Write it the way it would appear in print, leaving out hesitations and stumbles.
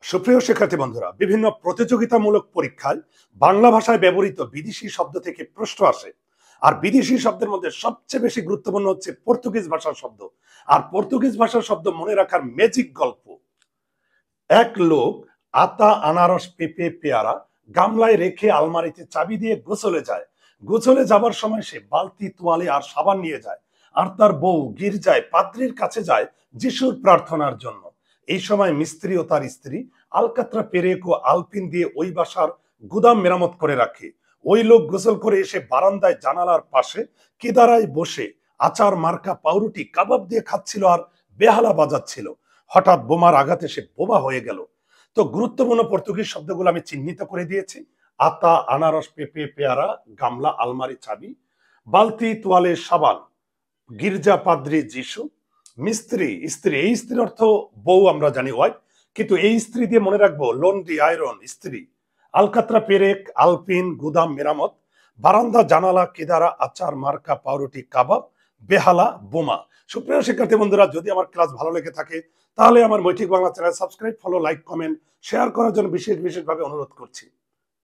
সুপ্রিয় শিক্ষার্থী বন্ধুরা, বিভিন্ন প্রতিযোগিতামূলক পরীক্ষায় বাংলা ভাষায় ব্যবহৃত বিদেশি শব্দ থেকে প্রশ্ন আসে। আর বিদেশি শব্দের মধ্যে সবচেয়ে বেশি গুরুত্বপূর্ণ হচ্ছে পর্তুগিজ ভাষার শব্দ। আর পর্তুগিজ ভাষার শব্দ মনে রাখার ম্যাজিক গল্প। এক লোক আতা আনারস পেঁপে পেয়ারা গামলায় রেখে আলমারিতে চাবি দিয়ে গোসলে যায়। গোসলে যাবার সময় সে বালতি তোয়ালে আর সাবান নিয়ে যায়। আর তার বউ গির্জায় পাদ্রির কাছে যায় যিশুর প্রার্থনার জন্য। এই সময় মিস্ত্রি ও তার স্ত্রী আলকাতরা পেরেক ও আলপিন দিয়ে ওই বাসার গুদাম মেরামত করে রাখে। ওই লোক গোসল করে এসে বারান্দায় জানালার পাশে কেদারায় বসে আচার মার্কা পাউরুটি কাবাব দিয়ে খাচ্ছিল আর বেহালা বাজাচ্ছিল। হঠাৎ বোমার আঘাতে সে বোবা হয়ে গেল। তো গুরুত্বপূর্ণ পর্তুগিজ শব্দগুলো আমি চিহ্নিত করে দিয়েছি। আতা আনারস পেঁপে পেয়ারা গামলা আলমারি চাবি, বালতি তোয়ালে সাবান, গির্জা পাদ্রি যিশু, মিস্ত্রি স্ত্রী। এই স্ত্রীর অর্থ বউ, আমরা জানি ওয়াইফ, কিন্তু এই স্ত্রী দিয়ে মনে রাখবো লন্ড্রি আয়রন স্ত্রী। আলকাতরা পেরেক আলপিন গুদাম মেরামত, বারান্দা জানালা কেদারা আচার মার্কা পাউরুটি কাবাব, বেহালা বোমা। সুপ্রিয় শিক্ষার্থী বন্ধুরা, যদি আমার ক্লাস ভালো লেগে থাকে তাহলে আমার Maitrik Bangla channel subscribe, follow, like, comment, share করার জন্য বিশেষভাবে অনুরোধ করছি।